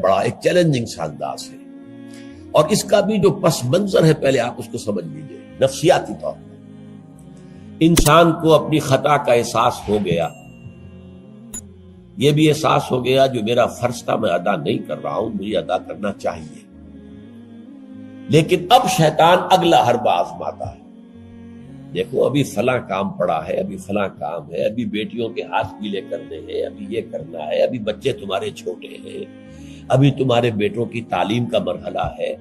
بڑا ایک چیلنجنگ سا انداز ہے، اور اس کا بھی جو پس منظر ہے پہلے آپ اس کو سمجھ لیجئے۔ نفسیاتی طور پر انسان کو اپنی خطا کا احساس ہو گیا، یہ بھی احساس ہو گیا جو میرا فرض تھا میں ادا نہیں کر رہا ہوں، مجھے ادا کرنا چاہیے، لیکن اب شیطان اگلا حربہ آزماتا ہے۔ دیکھو ابھی فلاں کام پڑا ہے، ابھی فلاں کام ہے، ابھی بیٹیوں کے ہاتھ پیلے کرنے ہیں، ابھی یہ کرنا ہے، ابھی بچے تمہارے چھوٹے ہیں، ابھی تمہارے بیٹوں کی تعلیم کا مرحلہ ہے،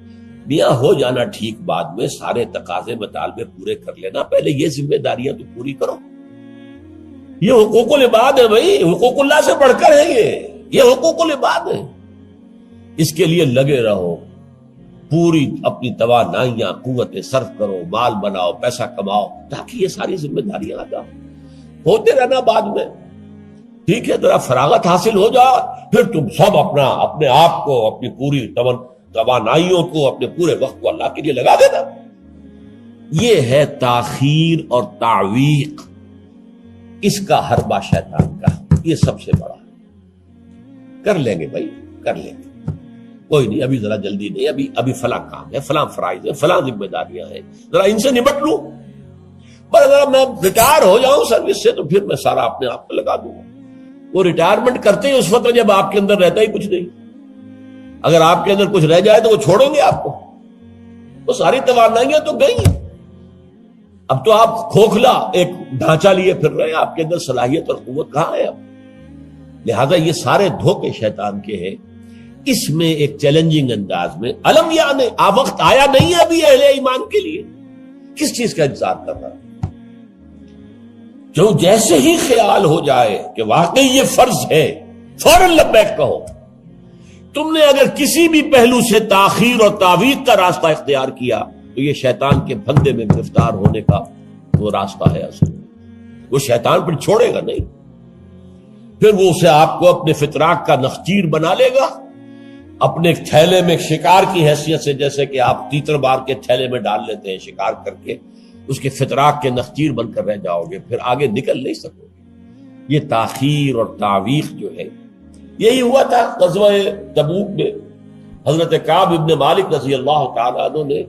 میاں ہو جانا ٹھیک، بعد میں سارے تقاضے مطالبے پورے کر لینا، پہلے یہ ذمہ داریاں تو پوری کرو۔ یہ حقوق العباد ہے بھائی، حقوق اللہ سے بڑھ کر ہے، یہ حقوق العباد ہے، اس کے لیے لگے رہو، پوری اپنی توانائیاں قوتیں صرف کرو، مال بناؤ، پیسہ کماؤ، تاکہ یہ ساری ذمہ داریاں ادا ہوتے رہنا۔ بعد میں ٹھیک ہے ذرا فراغت حاصل ہو جا، پھر تم سب اپنے آپ کو، اپنی پوری توانائیوں کو، اپنے پورے وقت کو اللہ کے لیے لگا دینا۔ یہ ہے تاخیر اور تعویق، اس کا حربہ شیطان کا، یہ سب سے بڑا۔ کر لیں گے بھائی، کر لیں گے، کوئی نہیں، ابھی ذرا جلدی نہیں، ابھی فلاں کام ہے، فلاں فرائض ہے، فلاں ذمہ داریاں ہیں، ذرا ان سے نمٹ لوں، پر اگر میں ریٹائر ہو جاؤں سروس سے تو پھر میں سارا اپنے آپ کو لگا دوں گا۔ وہ ریٹائرمنٹ کرتے ہیں اس وقت جب آپ کے اندر رہتا ہی کچھ نہیں، اگر آپ کے اندر کچھ رہ جائے تو وہ چھوڑیں گے آپ کو، وہ ساری توانائیاں تو گئی ہیں، اب تو آپ کھوکھلا ایک ڈھانچہ لیے پھر رہے ہیں، آپ کے اندر صلاحیت اور قوت کہاں ہے اب؟ لہذا یہ سارے دھوکے شیطان کے ہیں۔ اس میں ایک چیلنجنگ انداز میں علم یعنی وقت آیا نہیں ہے ابھی اہل ایمان کے لیے، کس چیز کا انتظار کر رہا ہے؟ جو جیسے ہی خیال ہو جائے کہ واقعی یہ فرض ہے، فوراً لبیک کہو۔ تم نے اگر کسی بھی پہلو سے تاخیر اور تعویق کا راستہ اختیار کیا تو یہ شیطان کے پھندے میں گرفتار ہونے کا وہ راستہ ہے اصل۔ وہ شیطان پھر چھوڑے گا نہیں، پھر وہ اسے آپ کو اپنے فتراک کا نخچیر بنا لے گا، اپنے تھیلے میں شکار کی حیثیت سے، جیسے کہ آپ تیتر بار کے تھیلے میں ڈال لیتے ہیں شکار کر کے، اس کے فتراک کے نخچیر بن کر رہ جاؤ گے، پھر آگے نکل نہیں سکو گے۔ یہ تاخیر اور تعویق جو ہے، یہی ہوا تھا غزوہ تبوک میں۔ حضرت کعب ابن مالک رضی اللہ تعالیٰ عنہ نے،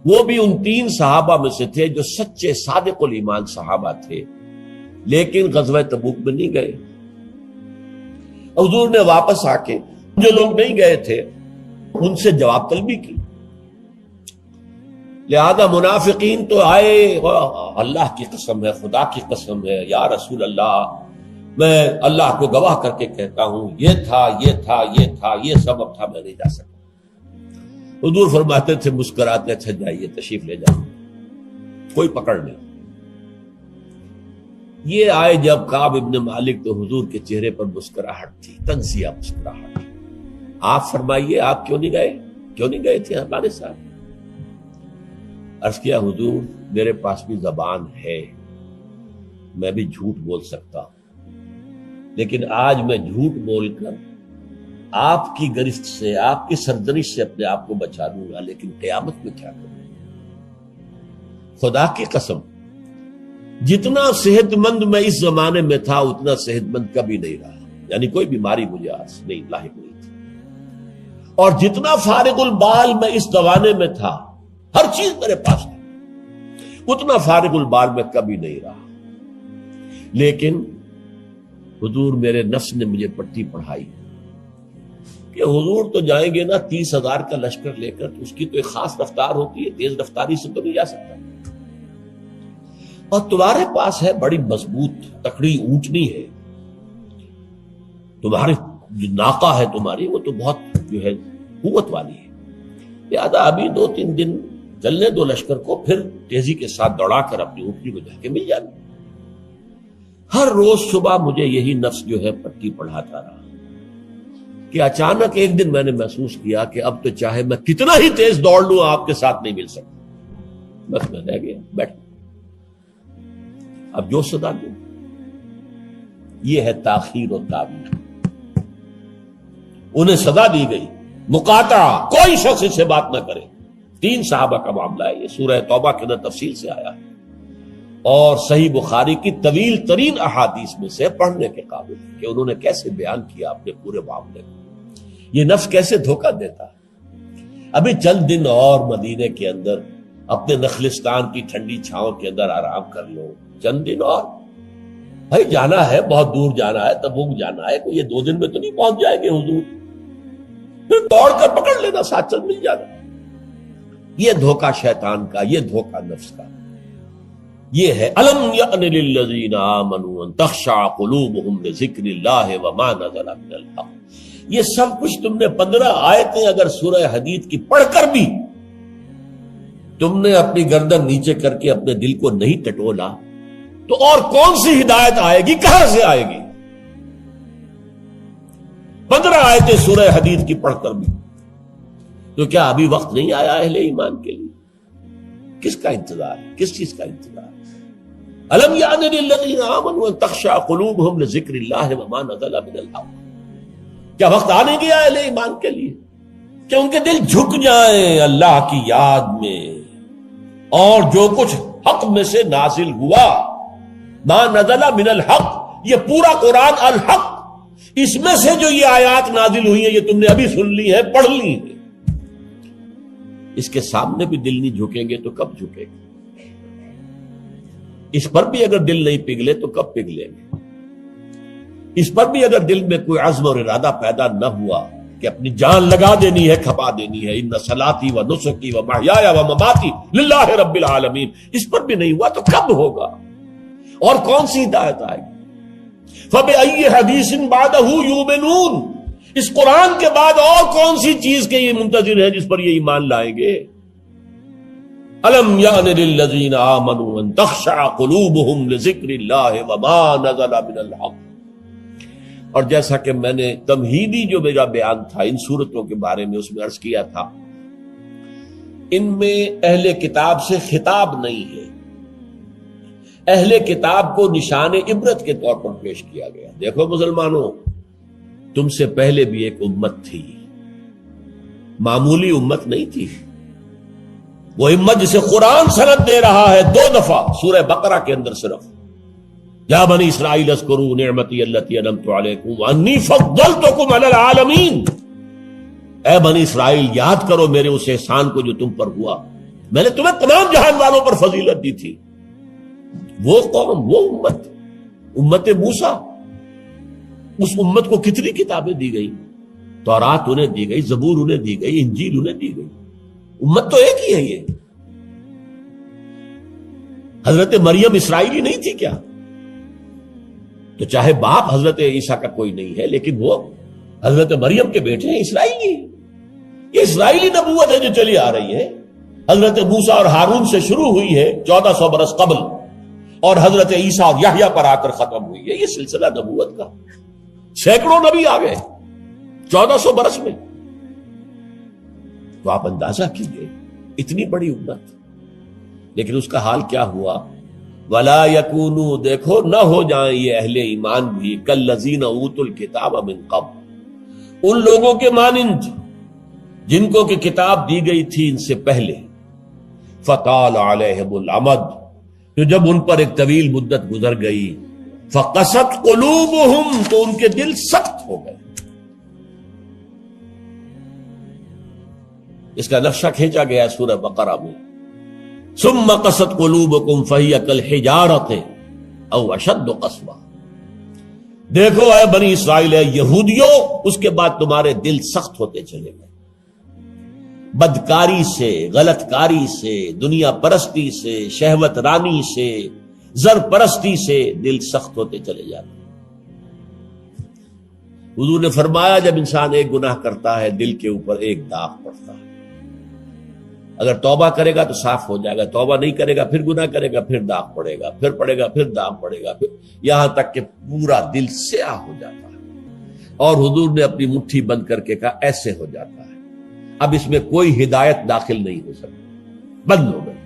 وہ بھی ان 3 صحابہ میں سے تھے جو سچے صادق الایمان صحابہ تھے، لیکن غزوہ تبوک میں نہیں گئے۔ حضور نے واپس آ کے جو لوگ نہیں گئے تھے ان سے جواب طلبی کی، لہذا منافقین تو آئے، اللہ کی قسم ہے، خدا کی قسم ہے یا رسول اللہ، میں اللہ کو گواہ کر کے کہتا ہوں یہ تھا یہ تھا یہ تھا، یہ سبب تھا، میں نہیں جا سکتا۔ حضور فرماتے تھے مسکراتے، اچھا جائیے تشریف لے جائیں، کوئی پکڑ نہیں۔ یہ آئے جب کعب ابن مالک تو حضور کے چہرے پر مسکراہٹ تھی، تنزیہ مسکراہٹ۔ آپ فرمائیے آپ کیوں نہیں گئے تھے ہمارے ساتھ؟ عرض کیا حضور میرے پاس بھی زبان ہے، میں بھی جھوٹ بول سکتا ہوں، لیکن آج میں جھوٹ بول کر آپ کی گرفت سے، آپ کی سرزنش سے اپنے آپ کو بچا لوں گا، لیکن قیامت میں کیا کروں؟ خدا کی قسم جتنا صحت مند میں اس زمانے میں تھا اتنا صحت مند کبھی نہیں رہا، یعنی کوئی بیماری مجھے آج نہیں لاحق ہوئی تھی، اور جتنا فارغ البال میں اس زمانے میں تھا، ہر چیز میرے پاس تھی، اتنا فارغ البال میں کبھی نہیں رہا۔ لیکن حضور میرے نفس نے مجھے پٹی پڑھائی کہ حضور تو جائیں گے نا 30,000 کا لشکر لے کر، تو اس کی تو ایک خاص رفتار ہوتی ہے، تیز رفتاری سے تو نہیں جا سکتا، اور تمہارے پاس ہے بڑی مضبوط تکڑی اونٹنی ہے، تمہاری جو ناقہ ہے تمہاری وہ تو بہت جو ہے قوت والی ہے، لہذا ابھی 2-3 دن چلنے دو لشکر کو، پھر تیزی کے ساتھ دوڑا کر اپنی اونٹنی کو جا کے مل جانا۔ ہر روز صبح مجھے یہی نفس جو ہے پٹی پڑھاتا رہا کہ اچانک ایک دن میں نے محسوس کیا کہ اب تو چاہے میں کتنا ہی تیز دوڑ لوں آپ کے ساتھ نہیں مل سکتا، بس میں رہ گیا بیٹھ، اب جو صدا دوں۔ یہ ہے تاخیر اور تعویق۔ انہیں سزا دی گئی، مقاطعہ، کوئی شخص اس سے بات نہ کرے۔ 3 صحابہ کا معاملہ ہے، یہ سورہ توبہ کے اندر تفصیل سے آیا ہے، اور صحیح بخاری کی طویل ترین احادیث میں سے پڑھنے کے قابل ہے کہ انہوں نے کیسے بیان کیا اپنے پورے معاملے کو۔ یہ نفس کیسے دھوکہ دیتا ہے؟ ابھی چند دن اور مدینے کے اندر اپنے نخلستان کی ٹھنڈی چھاؤں کے اندر آرام کر لو، چند دن اور، بھائی جانا ہے، بہت دور جانا ہے، تبوک جانا ہے، کوئی یہ 2 دن میں تو نہیں پہنچ جائے گے حضور، پھر دوڑ کر پکڑ لینا، ساتھ چل مل جانا۔ یہ دھوکہ شیطان کا، یہ دھوکہ نفس کا، یہ ہے الم یأن للذین آمنوا ان تخشع قلوبہم لذکر اللہ وما نزل من الحق۔ یہ سب کچھ تم نے 15 آیتیں اگر سورہ حدید کی پڑھ کر بھی تم نے اپنی گردن نیچے کر کے اپنے دل کو نہیں ٹٹولا تو اور کون سی ہدایت آئے گی، کہاں سے آئے گی؟ 15 آیتیں سورہ حدید کی پڑھ کر بھی، تو کیا ابھی وقت نہیں آیا اہل ایمان کے لیے؟ کس کا انتظار ہے؟ کس چیز کا انتظار ہے؟ الم یعن للذین آمنوا ان تخشع قلوبہم لذکر اللہ وما نزل من الحق۔ کیا وقت آنے گیا اہل ایمان کے لیے کہ ان کے دل جھک جائیں اللہ کی یاد میں، اور جو کچھ حق میں سے نازل ہوا، ما نزل من الحق، یہ پورا قرآن الحق، اس میں سے جو یہ آیات نازل ہوئی ہیں یہ تم نے ابھی سن لی ہے، پڑھ لی ہے، اس کے سامنے بھی دل نہیں جھکیں گے تو کب جھکیں گے؟ اس پر بھی اگر دل نہیں پگھلے تو کب پگھلیں گے؟ اس پر بھی اگر دل میں کوئی عزم اور ارادہ پیدا نہ ہوا کہ اپنی جان لگا دینی ہے، کھپا دینی ہے، ان صلاتی و نسکی و محیایا و مماتی للہ رب العالمین، اس پر بھی نہیں ہوا تو کب ہوگا؟ اور کون سی ہدایت آئے گی؟ فبأي حدیث بعدہ یؤمنون، اس قرآن کے بعد اور کون سی چیز کے یہ منتظر ہے جس پر یہ ایمان لائیں گے؟ الم یعن للذین آمنوا ان تخشع قلوبہم لذکر اللہ وما نزل من الحق۔ اور جیسا کہ میں نے تمہیدی جو میرا بیان تھا ان صورتوں کے بارے میں، اس میں عرض کیا تھا ان میں اہل کتاب سے خطاب نہیں ہے، اہل کتاب کو نشان عبرت کے طور پر پیش کیا گیا۔ دیکھو مسلمانوں، تم سے پہلے بھی ایک امت تھی، معمولی امت نہیں تھی، وہ امت جسے قرآن سند دے رہا ہے 2 دفعہ سورہ بقرہ کے اندر صرف، یا بنی اسرائیل اذکروا نعمتی التی انعمت علیکم وانی فضلتکم علی العالمین، اے بنی اسرائیل یاد کرو میرے اس احسان کو جو تم پر ہوا، میں نے تمہیں تمام جہان والوں پر فضیلت دی تھی۔ وہ قوم، وہ امت، امت موسیٰ، اس امت کو کتنی کتابیں دی گئی؟ تورات انہیں دی گئی، زبور انہیں دی گئی، انجیل انہیں دی گئی، امت تو ایک ہی ہے یہ۔ حضرت مریم اسرائیلی نہیں تھی کیا؟ تو چاہے باپ حضرت عیسیٰ کا کوئی نہیں ہے لیکن وہ حضرت مریم کے بیٹے ہیں، اسرائیلی، یہ اسرائیلی نبوت ہے جو چلی آ رہی ہے، حضرت موسیٰ اور ہارون سے شروع ہوئی ہے 1400 برس قبل، اور حضرت عیسیٰ اور یحییٰ پر آ کر ختم ہوئی ہے۔ یہ سلسلہ نبوت کا، سینکڑوں نبی آ گئے 1400 برس میں، تو آپ اندازہ کیجئے اتنی بڑی امت، لیکن اس کا حال کیا ہوا؟ وَلَا يَكُونُوا، دیکھو نہ ہو جائیں یہ اہل ایمان بھی كَالَّذِينَ أُوتُوا الْكِتَابَ مِن قَبْلُ، ان لوگوں کے مانند جن کو کہ کتاب دی گئی تھی ان سے پہلے، فَطَالَ عَلَيْهِمُ الْأَمَدُ، تو جب ان پر ایک طویل مدت گزر گئی، فَقَسَتْ قُلُوبُهُمْ، تو ان کے دل سخت ہو گئے۔ اس کا نقشہ کھینچا گیا سورہ بقرہ میں، ثم قست قلوبکم فہی کالحجارۃ او اشد قسوہ، دیکھو اے بنی اسرائیل، اے یہودیوں، اس کے بعد تمہارے دل سخت ہوتے چلے گئے، بدکاری سے، غلط کاری سے، دنیا پرستی سے، شہوت رانی سے، زر پرستی سے دل سخت ہوتے چلے جاتے۔ حضور نے فرمایا جب انسان ایک گناہ کرتا ہے دل کے اوپر ایک داغ پڑتا ہے، اگر توبہ کرے گا تو صاف ہو جائے گا، توبہ نہیں کرے گا پھر گناہ کرے گا، پھر داغ پڑے گا، پھر پڑے گا، پھر داغ پڑے گا، پھر یہاں تک کہ پورا دل سیاہ ہو جاتا ہے۔ اور حضور نے اپنی مٹھی بند کر کے کہا ایسے ہو جاتا ہے، اب اس میں کوئی ہدایت داخل نہیں ہو سکتی، بند ہو گئی۔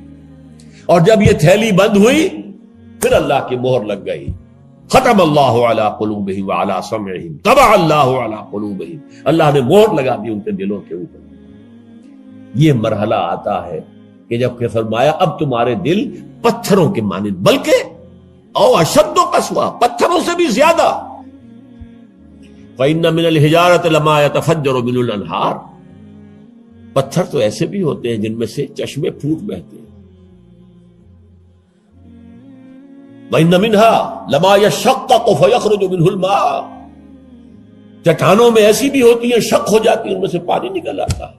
اور جب یہ تھیلی بند ہوئی پھر اللہ کی مہر لگ گئی، ختم اللہ علی قلوبہم وعلی سمعہم طبع اللہ علی قلوبہم، اللہ نے مہر لگا دی ان کے دلوں کے اوپر۔ یہ مرحلہ آتا ہے کہ جب کہ فرمایا اب تمہارے دل پتھروں کے مانند، بلکہ او اشد قسوہ، پتھروں سے بھی زیادہ، فَإِنَّ مِنَ الْحِجَارَةِ لَمَا يَتَفَجَّرُ مِنْهُ الْأَنْهَارُ، پتھر تو ایسے بھی ہوتے ہیں جن میں سے چشمے پھوٹ بہتے ہیں. وَإِنَّ مِنْهَا لَمَا يَشَّقَّقُ فَيَخْرُجُ مِنْهُ الْمَاءُ، چٹانوں میں ایسی بھی ہوتی ہیں شق ہو جاتی ہیں ان میں سے پانی نکل آتا ہے.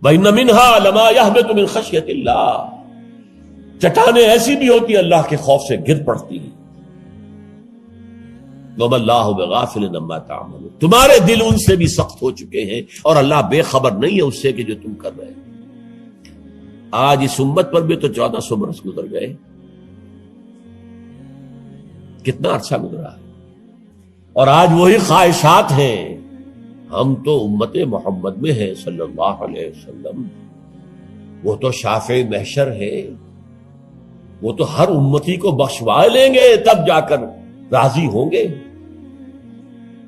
وَإِنَّ مِنْهَا لَمَا يَهْبِطُ مِنْ خَشْيَةِ اللَّهِ، چٹانیں ایسی بھی ہوتی ہیں اللہ کے خوف سے گر پڑتی ہیں. وَمَا اللَّهُ بِغَافِلٍ عَمَّا تَعْمَلُونَ، تمہارے دل ان سے بھی سخت ہو چکے ہیں اور اللہ بے خبر نہیں ہے اس سے کہ جو تم کر رہے ہیں. آج اس امت پر بھی تو 1400 برس گزر گئے، کتنا عرصہ گزرا ہے، اور آج وہی خواہشات ہیں. ہم تو امت محمد میں ہیں صلی اللہ علیہ وسلم، وہ تو شافع محشر ہے، وہ تو ہر امتی کو بخشوا لیں گے تب جا کر راضی ہوں گے.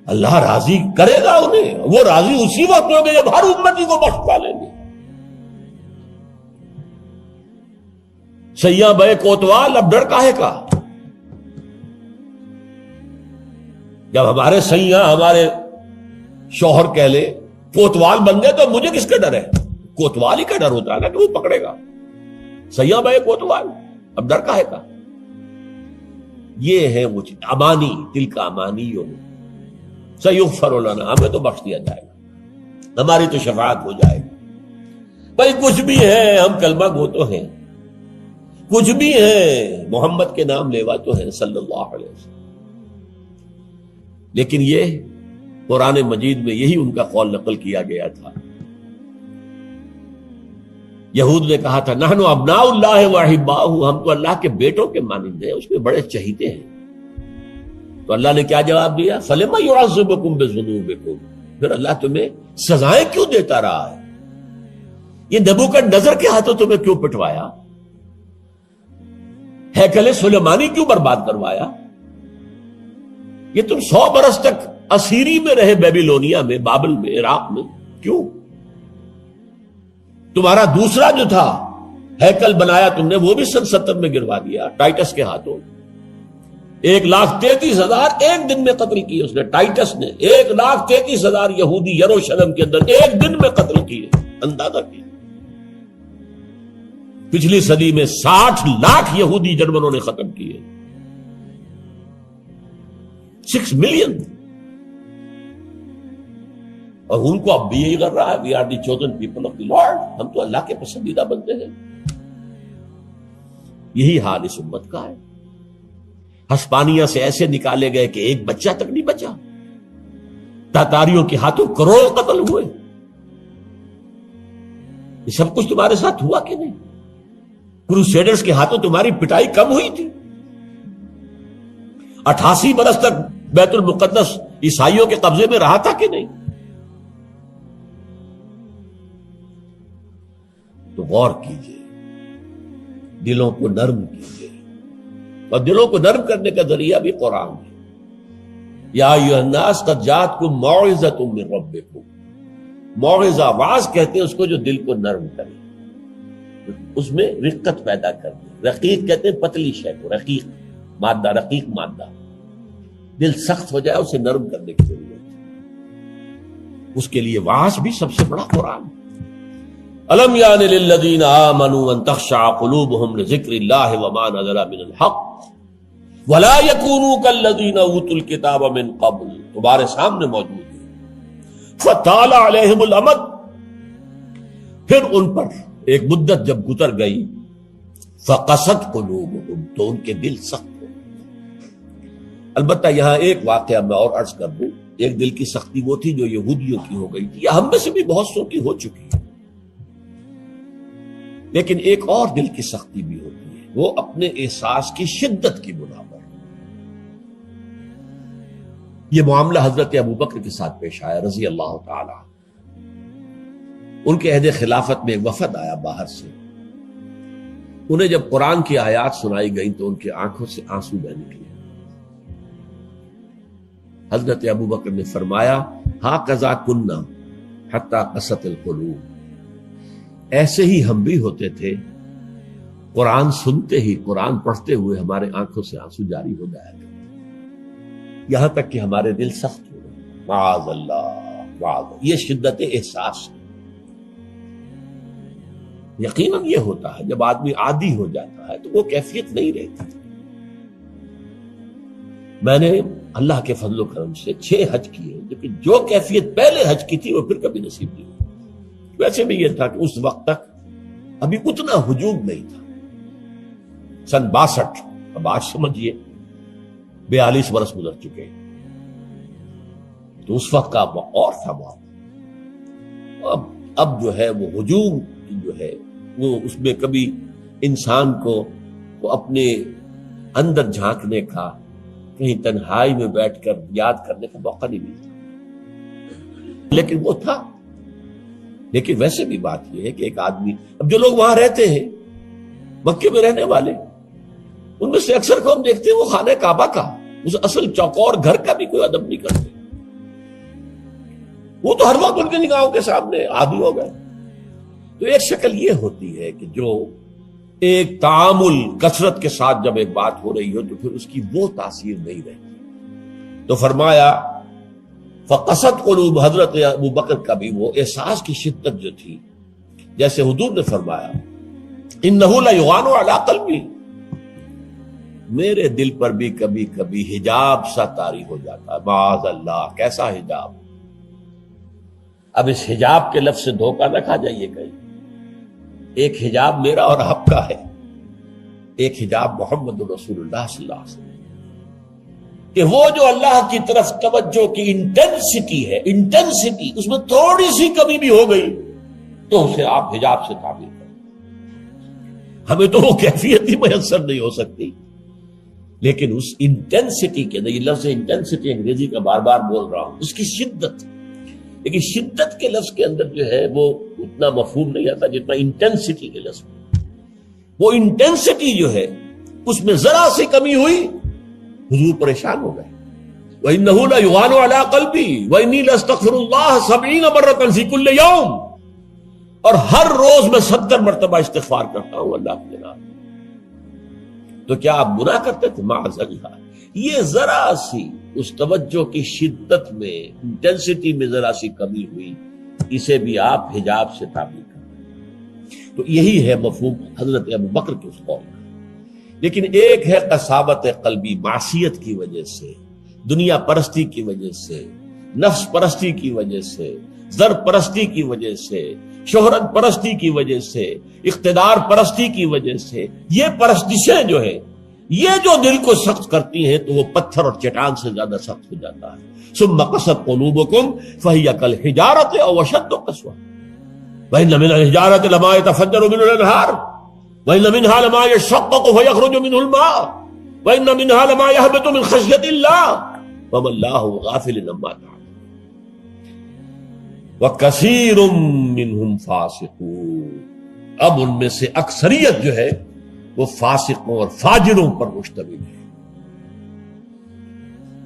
اللہ راضی کرے گا انہیں، وہ راضی اسی وقت ہوں گے جب ہر امتی کو بخشوا لیں گے. سیاں بے کوتوال اب ڈر کاہے کا؟ جب ہمارے سیاں ہمارے شوہر کہہ لے کوتوال بن گئے تو مجھے کس کا ڈر ہے؟ کوتوال ہی کا ڈر ہوتا ہے نا کہ وہ پکڑے گا. سیاں بے کوتوال اب ڈر کاہے کا؟ یہ ہے وہ چیز امانی، دل کا امانی ہو سیغفر لنا، ہمیں تو بخش دیا جائے گا، ہماری تو شفاعت ہو جائے گی. بھائی کچھ بھی ہے، ہم کلمہ گو تو ہیں، کچھ بھی ہے، محمد کے نام لیوا تو ہیں صلی اللہ علیہ وسلم. لیکن یہ قرآن مجید میں یہی ان کا قول نقل کیا گیا تھا. یہود نے کہا تھا نحن ابناء اللہ واحباؤہ، ہم تو اللہ کے بیٹوں کے مانند ہیں، اس میں بڑے چہیتے ہیں. تو اللہ نے کیا جواب دیا؟ فلما یعذبکم بذنوبکم، پھر اللہ تمہیں سزائیں کیوں دیتا رہا ہے؟ یہ نبوکدنضر کے ہاتھوں تمہیں کیوں پٹوایا؟ ہیکل سلیمانی کیوں برباد کروایا؟ یہ تم 100 برس تک اسیری میں رہے، بیبیلونیا میں، بابل میں، عراق میں، کیوں؟ تمہارا دوسرا جو تھا ہیکل بنایا تم نے، وہ بھی سن 70 میں گروا دیا ٹائٹس کے ہاتھوں. 1,33,000 ایک دن میں قتل کیے اس نے، ٹائٹس نے 1,33,000 یہودی یروشلم کے اندر ایک دن میں قتل کیے. اندازہ کیے پچھلی صدی میں 60 لاکھ یہودی جرمنوں نے ختم کیے، 6 ملین. اور ان کو اب بھی یہی کر رہا ہے، we are the chosen people of the lord, ہم تو اللہ کے پسندیدہ بندے ہیں. یہی حال اس امت کا ہے. ہسپانیہ سے ایسے نکالے گئے کہ ایک بچہ تک نہیں بچا. تاتاریوں کے ہاتھوں کروڑ قتل ہوئے. یہ سب کچھ تمہارے ساتھ ہوا کہ نہیں؟ کروسیڈرز کے ہاتھوں تمہاری پٹائی کم ہوئی تھی؟ 88 برس تک بیت المقدس عیسائیوں کے قبضے میں رہا تھا کہ نہیں؟ تو غور کیجئے، دلوں کو نرم کیجئے، اور دلوں کو نرم کرنے کا ذریعہ بھی قرآن ہے. یا ایھا الناس قد جاءتکم موعظۃ من ربکم، موعظہ واعظ کہتے ہیں اس کو جو دل کو نرم کرے، اس میں رقت پیدا کر دے. رقیق کہتے ہیں پتلی شے کو، رقیق مادہ، رقیق مادہ. دل سخت ہو جائے اسے نرم کرنے کی ضرورت ہے. اس کے لیے واعظ بھی سب سے بڑا قرآن. الم یان للذین آمنوا ان تخشع قلوبهم لذکر اللہ وما نزل من الحق ولا یکونوا کالذین اوتوا الکتاب من قبل، تمہارے سامنے موجود ہے. فطال علیہم الامد، پھر ان پر ایک مدت جب گزر گئی، فقست قلوبهم، تو ان کے دل سخت ہو. البتہ یہاں ایک واقعہ میں اور عرض کر دوں. ایک دل کی سختی وہ تھی جو یہودیوں کی ہو گئی تھی، یا ہم میں سے بھی بہت سو کی ہو چکی ہے. لیکن ایک اور دل کی سختی بھی ہوتی ہے، وہ اپنے احساس کی شدت کی بنا پر. یہ معاملہ حضرت ابوبکر کے ساتھ پیش آیا رضی اللہ تعالی. ان کے عہد خلافت میں ایک وفد آیا باہر سے. انہیں جب قرآن کی آیات سنائی گئی تو ان کی آنکھوں سے آنسو بہنے نکلے. حضرت ابوبکر نے فرمایا ہاکذا کننا حتی قست القلوب، ایسے ہی ہم بھی ہوتے تھے، قرآن سنتے ہی، قرآن پڑھتے ہوئے ہمارے آنکھوں سے آنسو جاری ہو جایا کرتے، یہاں تک کہ ہمارے دل سخت ہو گئے. معاذ اللہ، معاذ اللہ۔ یہ شدت احساس ہے۔ یقیناً یہ ہوتا ہے جب آدمی عادی ہو جاتا ہے تو وہ کیفیت نہیں رہتی۔ میں نے اللہ کے فضل و کرم سے 6 حج کیے، لیکن جو کیفیت پہلے حج کی تھی وہ پھر کبھی نصیب نہیں ہوئی۔ ویسے بھی یہ تھا کہ اس وقت تک ابھی اتنا ہجوم نہیں تھا۔ سن 62، اب آج سمجھیے 42 برس گزر چکے، تو اس وقت کا اور تھا وہاں۔ اب جو ہے وہ ہجوم جو ہے وہ اس میں کبھی انسان کو اپنے اندر جھانکنے کا، کہیں تنہائی میں بیٹھ کر یاد کرنے کا موقع نہیں ملتا، لیکن وہ تھا۔ لیکن ویسے بھی بات یہ ہے کہ ایک آدمی، اب جو لوگ وہاں رہتے ہیں مکے میں رہنے والے، ان میں سے اکثر کو ہم دیکھتے ہیں وہ خانہ کعبہ کا، اس اصل چوکور گھر کا بھی کوئی ادب نہیں کرتے۔ وہ تو ہر وقت ان کی نگاہوں کے سامنے عادی ہو گئے۔ تو ایک شکل یہ ہوتی ہے کہ جو ایک تعامل کثرت کے ساتھ جب ایک بات ہو رہی ہو تو پھر اس کی وہ تاثیر نہیں رہتی۔ تو فرمایا فقست قلوب، حضرت ابو بکر کا بھی وہ احساس کی شدت جو تھی، جیسے حضور نے فرمایا انہ لیغان علی قلبی، میرے دل پر بھی کبھی کبھی حجاب سا طاری ہو جاتا ہے۔ معاذ اللہ، کیسا حجاب؟ اب اس حجاب کے لفظ سے دھوکہ نہ کھا جائیے کہیں۔ ایک حجاب میرا اور آپ کا ہے، ایک حجاب محمد رسول اللہ صلی اللہ علیہ وسلم، کہ وہ جو اللہ کی طرف توجہ کی انٹینسٹی ہے، انٹینسٹی اس میں تھوڑی سی کمی بھی ہو گئی تو اسے آپ حجاب سے تعبیر کریں۔ ہمیں تو وہ کیفیت ہی میسر نہیں ہو سکتی، لیکن اس انٹینسٹی کے اندر، یہ لفظ انٹینسٹی انگریزی کا بار بار بول رہا ہوں، اس کی شدت، لیکن شدت کے لفظ کے اندر جو ہے وہ اتنا مفہوم نہیں آتا جتنا انٹینسٹی کے لفظ میں۔ وہ انٹینسٹی جو ہے اس میں ذرا سی کمی ہوئی، حضور پریشان ہو گئے۔ وَإِنَّهُ لَيُغَانُ عَلَىٰ قَلْبِي وَإِنِّي لَأَسْتَغْفِرُ اللَّهَ 70 مَرَّةً فِي كُلِّ يَوْمٍ، اور ہر روز میں 70 مرتبہ استغفار کرتا ہوں اللہ کے نام۔ تو کیا آپ گناہ کرتے تھے؟ معاذ اللہ۔ یہ ذرا سی اس توجہ کی شدت میں، انٹینسٹی میں ذرا سی کمی ہوئی، اسے بھی آپ حجاب سے تعبیر کرتے۔ تو یہی ہے مفہوم حضرت ابو بکر کے اس قول کا۔ لیکن ایک ہے قساوت قلبی، معصیت کی وجہ سے، دنیا پرستی کی وجہ سے، نفس پرستی کی وجہ سے، زر پرستی کی وجہ سے، شہرت پرستی کی وجہ سے، اقتدار پرستی کی وجہ سے، یہ پرستشیں جو ہے یہ جو دل کو سخت کرتی ہیں تو وہ پتھر اور چٹان سے زیادہ سخت ہو جاتا ہے۔ ثم قست قلوبکم فہی کالحجارۃ او اشد قسوۃ وان من الحجارۃ لما يتفجر منه الانہار وان منها لما يشقق فيخرج منه الماء وان منها لما يهبط من خشیۃ اللہ وما اللہ غافل عما تعملون وکثیر منهم فاسقون۔ اب ان میں سے اکثریت جو ہے وہ فاسقوں اور فاجروں پر مشتمل ہے۔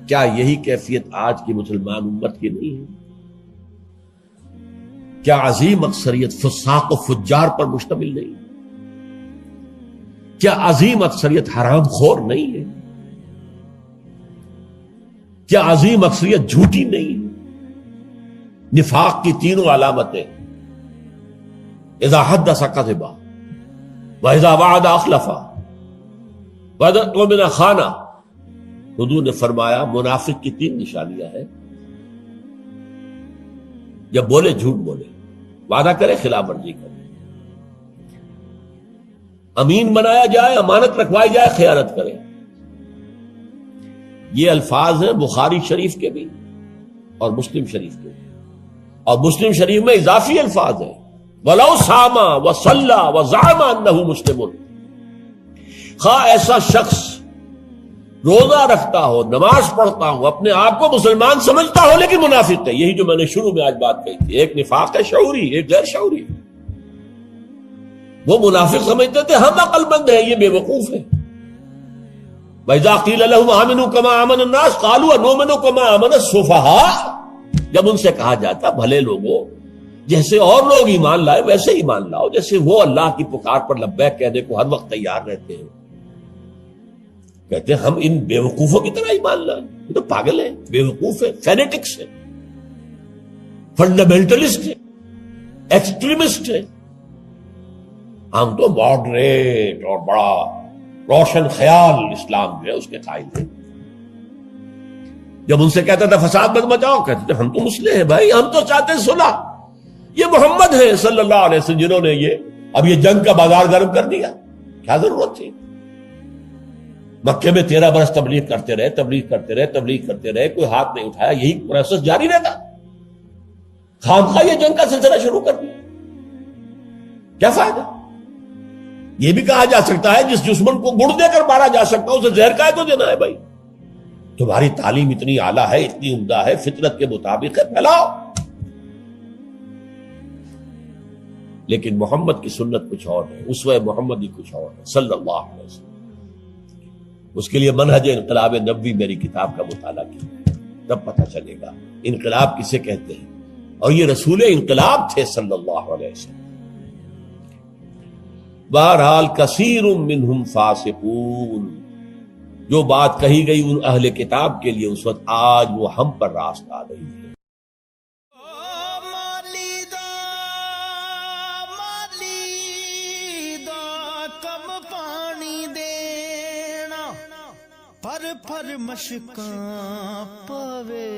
کیا یہی کیفیت آج کی مسلمان امت کی نہیں ہے؟ کیا عظیم اکثریت فساق و فجار پر مشتمل نہیں ہے؟ کیا عظیم اکثریت حرام خور نہیں ہے؟ کیا عظیم اکثریت جھوٹی نہیں ہے؟ نفاق کی تینوں علامتیں، اذا حدث کذب وَإِذَا وَعَدَ أَخْلَفَ وَإِذَا اؤْتُمِنَ خَانَ۔ حضور نے فرمایا منافق کی 3 نشانیاں ہیں۔ جب بولے جھوٹ بولے، وعدہ کرے خلاف ورزی کرے، امین بنایا جائے، امانت رکھوائی جائے، خیانت کرے۔ یہ الفاظ ہیں بخاری شریف کے بھی اور مسلم شریف کے بھی، اور مسلم شریف میں اضافی الفاظ ہیں وَلَوْ صَامَ وَصَلَّى وَزَعَمَ أَنَّهُ مُسْلِمٌ۔ خواہ ایسا شخص روزہ رکھتا ہو، نماز پڑھتا ہو، اپنے آپ کو مسلمان سمجھتا ہو، لیکن منافق ہے۔ یہی جو میں نے شروع میں آج بات کہی تھی، ایک نفاق ہے شعوری، ایک غیر شعوری۔ وہ منافق سمجھتے تھے ہم عقل مند ہیں، یہ بے وقوف ہے۔ وَإِذَا قِيلَ لَهُمْ آمِنُوا كَمَا آمَنَ النَّاسُ قَالُوا أَنُؤْمِنُ كَمَا آمَنَ السُّفَهَاءُ۔ جب ان سے کہا جاتا بھلے لوگوں، جیسے اور لوگ ایمان لائے ویسے ایمان لاؤ، جیسے وہ اللہ کی پکار پر لبیک کہنے کو ہر وقت تیار رہتے ہیں، کہتے ہیں ہم ان بے وقوفوں کی طرح ایمان لائیں۔ یہ تو پاگل ہیں، بے وقوف ہیں، فینیٹکس ہیں۔ فنڈامنٹلسٹ ہے، ایکسٹریمسٹ ہے. ہم تو ماڈریٹ اور بڑا روشن خیال اسلام جو ہے اس کے قائل ہیں. جب ان سے کہتا تھا فساد مت مچاؤ، کہتے تھے ہم تو مسلح ہیں بھائی، ہم تو چاہتے ہیں صلح. یہ محمد ہے صلی اللہ علیہ وسلم جنہوں نے اب یہ جنگ کا بازار گرم کر دیا. کیا ضرورت تھی؟ مکے میں 13 برس تبلیغ کرتے رہے، کوئی ہاتھ نہیں اٹھایا، یہی پروسیس جاری رہتا. خامخواہ یہ جنگ کا سلسلہ شروع کر دیا، کیا فائدہ؟ یہ بھی کہا جا سکتا ہے جس دشمن کو گڑ دے کر مارا جا سکتا ہے اسے زہر کا کو دینا ہے. بھائی تمہاری تعلیم اتنی اعلیٰ ہے، اتنی عمدہ ہے، فطرت کے مطابق ہے، پھیلاؤ. لیکن محمد کی سنت کچھ اور ہے، اسوہ محمدی کچھ اور ہے صلی اللہ علیہ وسلم. اس کے لیے منہج انقلاب نبوی میری کتاب کا مطالعہ کیا، تب پتہ چلے گا انقلاب کسے کہتے ہیں. اور یہ رسول انقلاب تھے صلی اللہ علیہ وسلم. بہرحال کثیر منہم فاسقون، جو بات کہی گئی ان اہل کتاب کے لیے اس وقت، آج وہ ہم پر راست آ رہی ہے. پر مشکاں پوے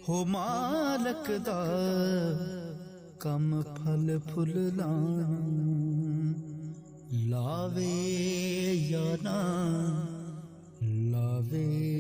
ہو مالک دا کم پھل پھل لاوے یا نہ لاوے.